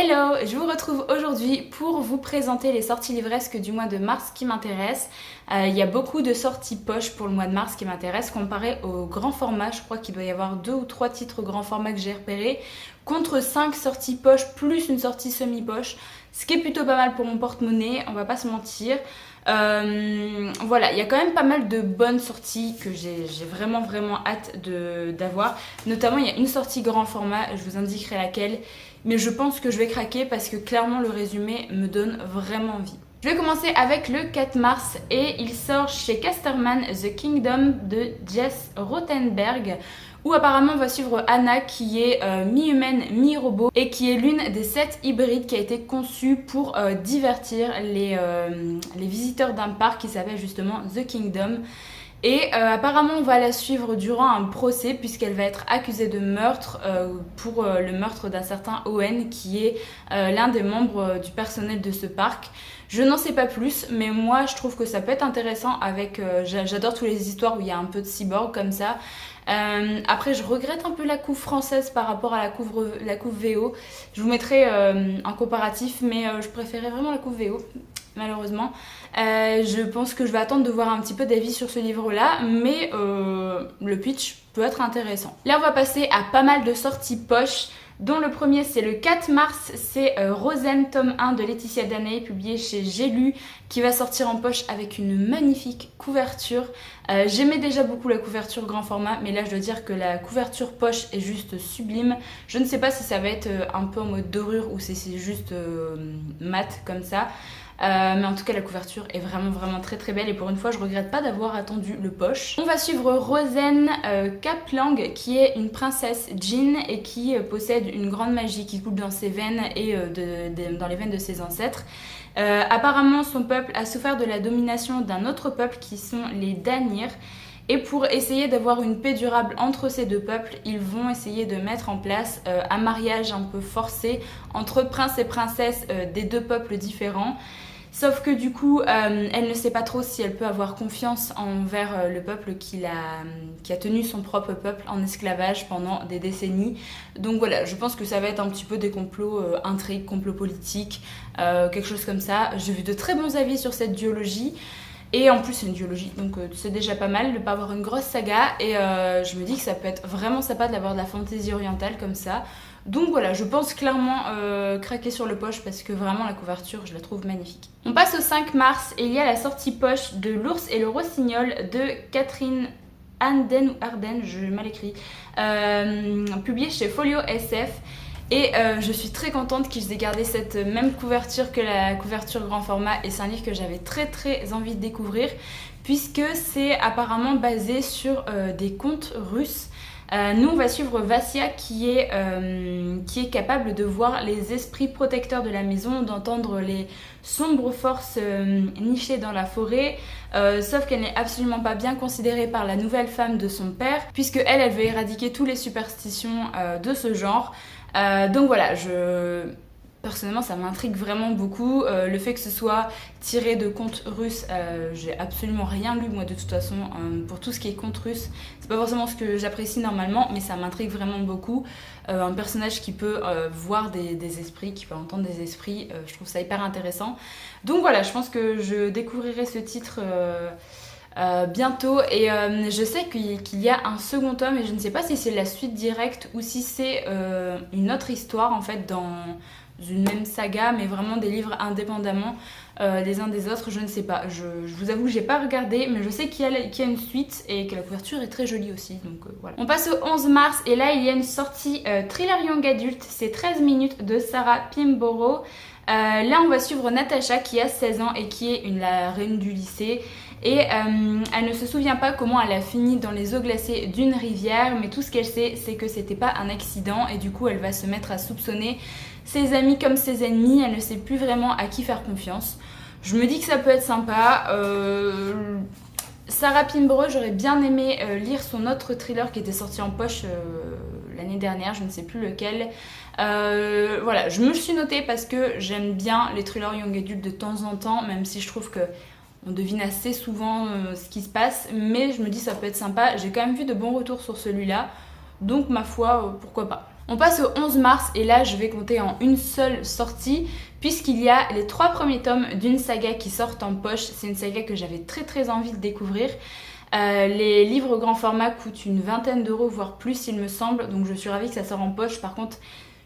Hello, je vous retrouve aujourd'hui pour vous présenter les sorties livresques du mois de mars qui m'intéressent. Il y a beaucoup de sorties poche pour le mois de mars qui m'intéressent comparé au grand format. Je crois qu'il doit y avoir 2 ou 3 titres grand format que j'ai repérés contre 5 sorties poche plus une sortie semi-poche. Ce qui est plutôt pas mal pour mon porte-monnaie, on va pas se mentir. Voilà, il y a quand même pas mal de bonnes sorties que j'ai vraiment hâte d'avoir. Notamment, il y a une sortie grand format, je vous indiquerai laquelle. Mais je pense que je vais craquer parce que clairement le résumé me donne vraiment envie. Je vais commencer avec le 4 mars et il sort chez Casterman The Kingdom de Jess Rothenberg, où apparemment on va suivre Anna qui est mi-humaine, mi-robot et qui est l'une des 7 hybrides qui a été conçue pour divertir les visiteurs d'un parc qui s'appelle justement The Kingdom. Et apparemment on va la suivre durant un procès puisqu'elle va être accusée de meurtre pour le meurtre d'un certain Owen qui est l'un des membres du personnel de ce parc. Je n'en sais pas plus, mais moi je trouve que ça peut être intéressant avec... j'adore toutes les histoires où il y a un peu de cyborg comme ça. Après je regrette un peu la couve française par rapport à la couve VO. Je vous mettrai un comparatif, mais je préférais vraiment la couve VO. Malheureusement, je pense que je vais attendre de voir un petit peu d'avis sur ce livre-là, mais le pitch peut être intéressant. Là, on va passer à pas mal de sorties poche, dont le premier, c'est le 4 mars, c'est Rosen, tome 1 de Laetitia Daney, publié chez J'ai lu, qui va sortir en poche avec une magnifique couverture. J'aimais déjà beaucoup la couverture grand format, mais là, je dois dire que la couverture poche est juste sublime. Je ne sais pas si ça va être un peu en mode dorure ou si c'est juste mat comme ça. Mais en tout cas la couverture est vraiment très belle et pour une fois je regrette pas d'avoir attendu le poche. On va suivre Rosen Kaplang qui est une princesse djinn et qui possède une grande magie qui coule dans ses veines et dans les veines de ses ancêtres. Apparemment son peuple a souffert de la domination d'un autre peuple qui sont les Danir. Et pour essayer d'avoir une paix durable entre ces deux peuples, ils vont essayer de mettre en place un mariage un peu forcé entre prince et princesse des deux peuples différents. Sauf que du coup, elle ne sait pas trop si elle peut avoir confiance envers le peuple qui a tenu son propre peuple en esclavage pendant des décennies. Donc voilà, je pense que ça va être un petit peu des complots, intrigues, complots politiques, quelque chose comme ça. J'ai vu de très bons avis sur cette duologie. Et en plus c'est une duologie, donc c'est déjà pas mal de pas avoir une grosse saga. Et je me dis que ça peut être vraiment sympa d'avoir de la fantaisie orientale comme ça. Donc voilà, je pense clairement craquer sur le poche parce que vraiment la couverture, je la trouve magnifique. On passe au 5 mars et il y a la sortie poche de L'Ours et le Rossignol de Catherine Arden, ou Arden, je mal écrit, publié chez Folio SF. Et je suis très contente qu'ils aient gardé cette même couverture que la couverture grand format et c'est un livre que j'avais très envie de découvrir puisque c'est apparemment basé sur des contes russes. Nous on va suivre Vassia qui est capable de voir les esprits protecteurs de la maison, d'entendre les sombres forces nichées dans la forêt, sauf qu'elle n'est absolument pas bien considérée par la nouvelle femme de son père puisque elle veut éradiquer toutes les superstitions de ce genre. Donc voilà, personnellement ça m'intrigue vraiment beaucoup. Le fait que ce soit tiré de contes russes, j'ai absolument rien lu moi de toute façon pour tout ce qui est contes russes. C'est pas forcément ce que j'apprécie normalement, mais ça m'intrigue vraiment beaucoup. Un personnage qui peut voir des esprits, qui peut entendre des esprits, je trouve ça hyper intéressant. Donc voilà, je pense que je découvrirai ce titre bientôt et je sais qu'il y a un second tome et je ne sais pas si c'est la suite directe ou si c'est une autre histoire en fait dans une même saga mais vraiment des livres indépendamment les uns des autres, je ne sais pas, je vous avoue que j'ai pas regardé mais je sais qu'il y a une suite et que la couverture est très jolie aussi donc voilà. On passe au 11 mars et là il y a une sortie thriller young adulte, c'est 13 minutes de Sarah Pimborough. Là on va suivre Natacha qui a 16 ans et qui est la reine du lycée et elle ne se souvient pas comment elle a fini dans les eaux glacées d'une rivière, mais tout ce qu'elle sait c'est que c'était pas un accident et du coup elle va se mettre à soupçonner ses amis comme ses ennemis, elle ne sait plus vraiment à qui faire confiance. Je me dis que ça peut être sympa. Sarah Pimborough, j'aurais bien aimé lire son autre thriller qui était sorti en poche l'année dernière, je ne sais plus lequel. Voilà, je me le suis noté parce que j'aime bien les thrillers young adultes de temps en temps, même si je trouve que on devine assez souvent ce qui se passe, mais je me dis ça peut être sympa. J'ai quand même vu de bons retours sur celui-là, donc ma foi, pourquoi pas. On passe au 11 mars et là je vais compter en une seule sortie puisqu'il y a les 3 premiers tomes d'une saga qui sortent en poche. C'est une saga que j'avais très envie de découvrir. Les livres grand format coûtent une vingtaine d'euros voire plus il me semble, donc je suis ravie que ça sort en poche. Par contre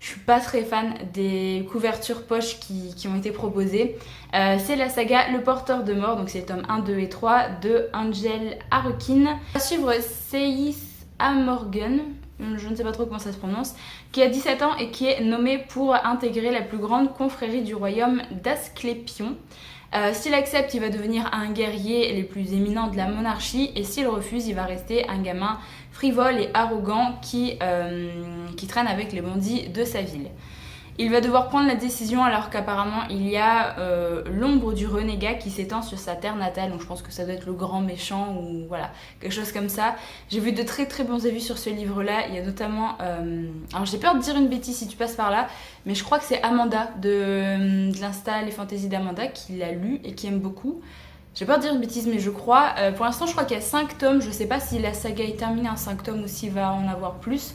je suis pas très fan des couvertures poche qui ont été proposées. C'est la saga Le Porteur de Mort, donc c'est les tomes 1, 2 et 3 de Angel Harlequin. On va suivre Seis Amorgen, je ne sais pas trop comment ça se prononce, qui a 17 ans et qui est nommé pour intégrer la plus grande confrérie du royaume d'Asclépion. S'il accepte, il va devenir un guerrier les plus éminents de la monarchie, et s'il refuse, il va rester un gamin frivole et arrogant qui traîne avec les bandits de sa ville. Il va devoir prendre la décision alors qu'apparemment il y a l'ombre du renégat qui s'étend sur sa terre natale, donc je pense que ça doit être le grand méchant ou voilà, quelque chose comme ça. J'ai vu de très bons avis sur ce livre-là. Il y a notamment, alors j'ai peur de dire une bêtise si tu passes par là, mais je crois que c'est Amanda de l'Insta Les Fantaisies d'Amanda qui l'a lu et qui aime beaucoup. J'ai peur de dire une bêtise, mais je crois. Pour l'instant, je crois qu'il y a 5 tomes. Je sais pas si la saga est terminée en 5 tomes ou s'il va en avoir plus.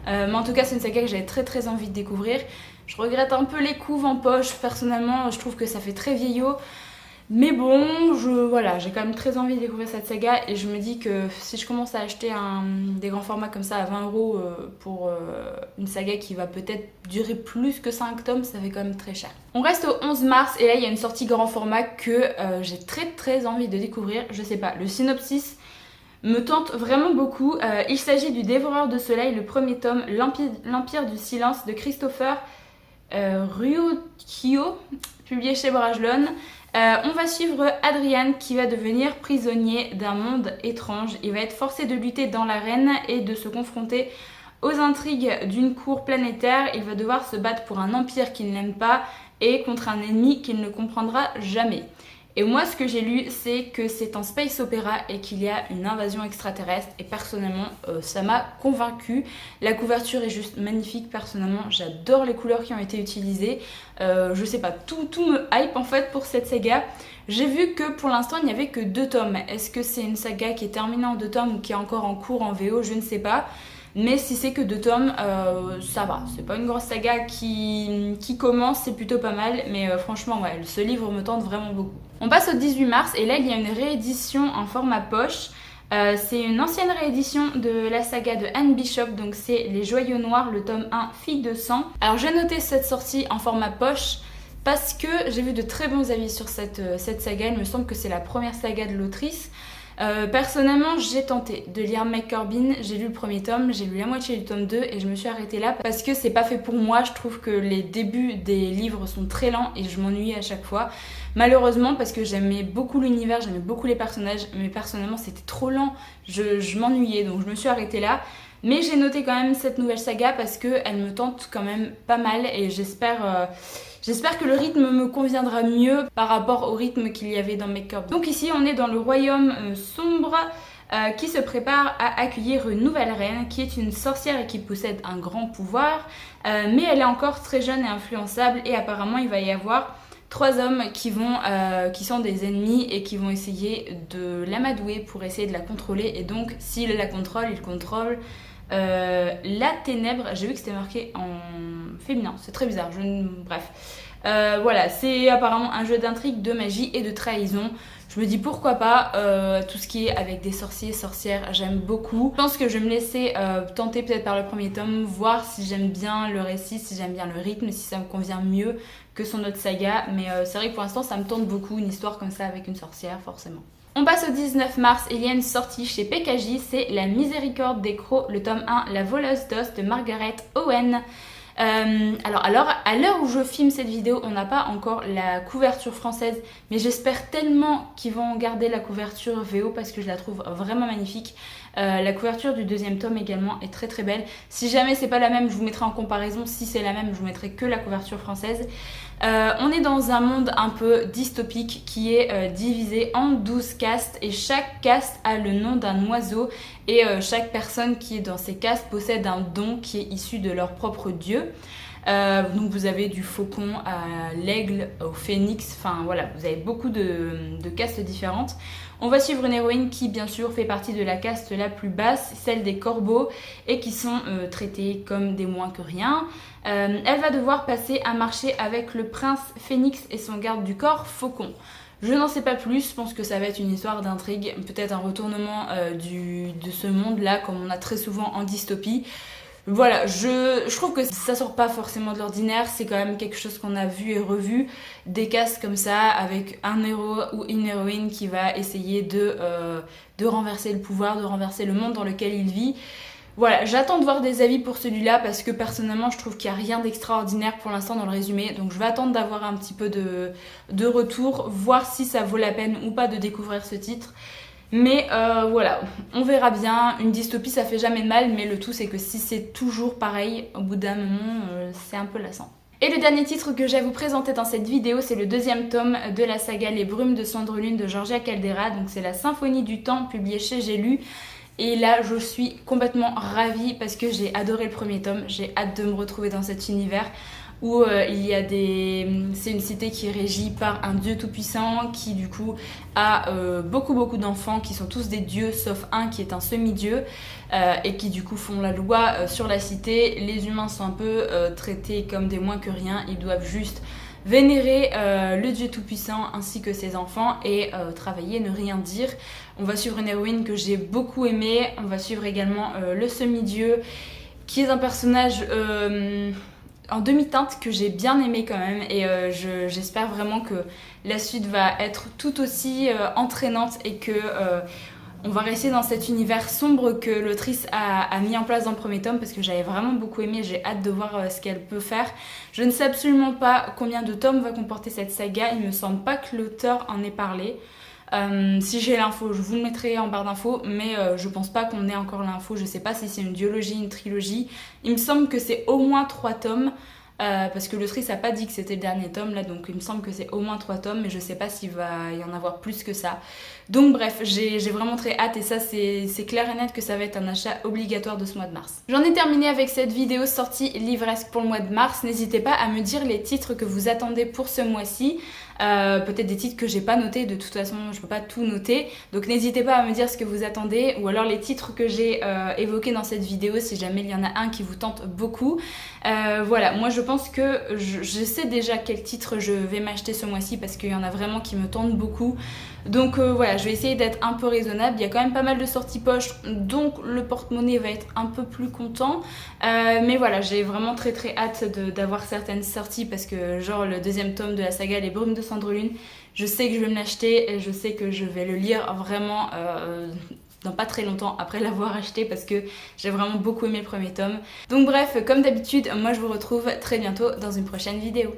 Mais en tout cas, c'est une saga que j'avais très envie de découvrir. Je regrette un peu les couves en poche. Personnellement, je trouve que ça fait très vieillot. Mais bon, voilà, j'ai quand même très envie de découvrir cette saga. Et je me dis que si je commence à acheter des grands formats comme ça à 20 euros pour une saga qui va peut-être durer plus que 5 tomes, ça fait quand même très cher. On reste au 11 mars et là, il y a une sortie grand format que j'ai très envie de découvrir. Je sais pas, le synopsis me tente vraiment beaucoup. Il s'agit du Dévoreur de Soleil, le premier tome, l'Empire du Silence de Christopher Ruocchio, publié chez Brajlon. On va suivre Adrian qui va devenir prisonnier d'un monde étrange. Il va être forcé de lutter dans l'arène et de se confronter aux intrigues d'une cour planétaire. Il va devoir se battre pour un empire qu'il n'aime pas et contre un ennemi qu'il ne comprendra jamais. Et moi, ce que j'ai lu, c'est que c'est un space opéra et qu'il y a une invasion extraterrestre. Et personnellement, ça m'a convaincue. La couverture est juste magnifique. Personnellement, j'adore les couleurs qui ont été utilisées. Je sais pas, tout me hype en fait pour cette saga. J'ai vu que pour l'instant, il n'y avait que 2 tomes. Est-ce que c'est une saga qui est terminée en 2 tomes ou qui est encore en cours en VO? Je ne sais pas. Mais si c'est que 2 tomes, ça va. C'est pas une grosse saga qui commence, c'est plutôt pas mal. Mais franchement, ouais, ce livre me tente vraiment beaucoup. On passe au 18 mars et là, il y a une réédition en format poche. C'est une ancienne réédition de la saga de Anne Bishop, donc c'est Les Joyaux Noirs, le tome 1, Fille de sang. Alors j'ai noté cette sortie en format poche parce que j'ai vu de très bons avis sur cette saga. Il me semble que c'est la première saga de l'autrice. Personnellement, j'ai tenté de lire Meg Corbin, j'ai lu le premier tome, j'ai lu la moitié du tome 2 et je me suis arrêtée là parce que c'est pas fait pour moi. Je trouve que les débuts des livres sont très lents et je m'ennuie à chaque fois. Malheureusement, parce que j'aimais beaucoup l'univers, j'aimais beaucoup les personnages, mais personnellement c'était trop lent, je m'ennuyais, donc je me suis arrêtée là. Mais j'ai noté quand même cette nouvelle saga parce qu'elle me tente quand même pas mal et j'espère que le rythme me conviendra mieux par rapport au rythme qu'il y avait dans Meg Corbin. Donc ici on est dans le royaume sombre qui se prépare à accueillir une nouvelle reine qui est une sorcière et qui possède un grand pouvoir, mais elle est encore très jeune et influençable et apparemment il va y avoir 3 hommes qui sont des ennemis et qui vont essayer de l'amadouer pour essayer de la contrôler. Et donc s'il la contrôle, il contrôle la ténèbre. J'ai vu que c'était marqué en féminin, c'est très bizarre, bref. Voilà, c'est apparemment un jeu d'intrigue, de magie et de trahison. Je me dis pourquoi pas, tout ce qui est avec des sorciers, sorcières, j'aime beaucoup. Je pense que je vais me laisser tenter peut-être par le premier tome, voir si j'aime bien le récit, si j'aime bien le rythme, si ça me convient mieux que son autre saga. Mais c'est vrai que pour l'instant ça me tente beaucoup, une histoire comme ça avec une sorcière forcément. On passe au 19 mars et il y a une sortie chez PKJ, c'est La Miséricorde des Crocs, le tome 1, La Voleuse d'os de Margaret Owen. Alors à l'heure où je filme cette vidéo, on n'a pas encore la couverture française, mais j'espère tellement qu'ils vont garder la couverture VO parce que je la trouve vraiment magnifique. La couverture du 2e tome également est très belle. Si jamais c'est pas la même, je vous mettrai en comparaison. Si c'est la même, je vous mettrai que la couverture française. On est dans un monde un peu dystopique qui est divisé en 12 castes et chaque caste a le nom d'un oiseau et chaque personne qui est dans ces castes possède un don qui est issu de leur propre dieu. Donc vous avez du faucon à l'aigle, au phénix, enfin voilà, vous avez beaucoup de castes différentes. On va suivre une héroïne qui bien sûr fait partie de la caste la plus basse, celle des corbeaux, et qui sont traités comme des moins que rien. Elle va devoir passer un marché avec le prince phénix et son garde du corps faucon. Je n'en sais pas plus, je pense que ça va être une histoire d'intrigue, peut-être un retournement de ce monde-là, comme on a très souvent en dystopie. Voilà, je trouve que ça sort pas forcément de l'ordinaire, c'est quand même quelque chose qu'on a vu et revu, des castes comme ça, avec un héros ou une héroïne qui va essayer de renverser le pouvoir, de renverser le monde dans lequel il vit. Voilà, j'attends de voir des avis pour celui-là parce que personnellement je trouve qu'il n'y a rien d'extraordinaire pour l'instant dans le résumé, donc je vais attendre d'avoir un petit peu de retour, voir si ça vaut la peine ou pas de découvrir ce titre. Mais voilà, on verra bien. Une dystopie ça fait jamais de mal, mais le tout c'est que si c'est toujours pareil, au bout d'un moment c'est un peu lassant. Et le dernier titre que j'ai à vous présenter dans cette vidéo, c'est le deuxième tome de la saga Les Brumes de Cendrelune de Georgia Caldera. Donc c'est la Symphonie du Temps publiée chez J'ai lu. Et là je suis complètement ravie parce que j'ai adoré le premier tome, j'ai hâte de me retrouver dans cet univers où il y a c'est une cité qui est régie par un dieu tout puissant qui du coup a beaucoup d'enfants qui sont tous des dieux sauf un qui est un semi-dieu et qui du coup font la loi sur la cité. Les humains sont un peu traités comme des moins que rien, ils doivent juste vénérer le dieu tout-puissant ainsi que ses enfants et travailler, ne rien dire. On va suivre une héroïne que j'ai beaucoup aimée, on va suivre également le semi-dieu qui est un personnage en demi-teinte que j'ai bien aimé quand même et j'espère vraiment que la suite va être tout aussi entraînante et que on va rester dans cet univers sombre que l'autrice a mis en place dans le premier tome parce que j'avais vraiment beaucoup aimé, j'ai hâte de voir ce qu'elle peut faire. Je ne sais absolument pas combien de tomes va comporter cette saga, il me semble pas que l'auteur en ait parlé. Si j'ai l'info, je vous le mettrai en barre d'infos, mais je pense pas qu'on ait encore l'info. Je sais pas si c'est une duologie, une trilogie. Il me semble que c'est au moins 3 tomes. Parce que l'autrice a pas dit que c'était le dernier tome là, donc il me semble que c'est au moins 3 tomes, mais je sais pas s'il va y en avoir plus que ça. Donc bref, j'ai vraiment très hâte et ça c'est clair et net que ça va être un achat obligatoire de ce mois de mars. J'en ai terminé avec cette vidéo sortie livresque pour le mois de mars. N'hésitez pas à me dire les titres que vous attendez pour ce mois-ci. Peut-être des titres que j'ai pas notés, de toute façon je peux pas tout noter, donc n'hésitez pas à me dire ce que vous attendez ou alors les titres que j'ai évoqués dans cette vidéo si jamais il y en a un qui vous tente beaucoup. Voilà, moi je pense que je sais déjà quel titre je vais m'acheter ce mois-ci parce qu'il y en a vraiment qui me tentent beaucoup. Donc voilà, je vais essayer d'être un peu raisonnable. Il y a quand même pas mal de sorties poche, donc le porte-monnaie va être un peu plus content. Mais voilà, j'ai vraiment très hâte d'avoir certaines sorties parce que genre le deuxième tome de la saga Les Brumes de Cendrelune, je sais que je vais me l'acheter et je sais que je vais le lire vraiment dans pas très longtemps après l'avoir acheté parce que j'ai vraiment beaucoup aimé le premier tome. Donc bref, comme d'habitude, moi je vous retrouve très bientôt dans une prochaine vidéo.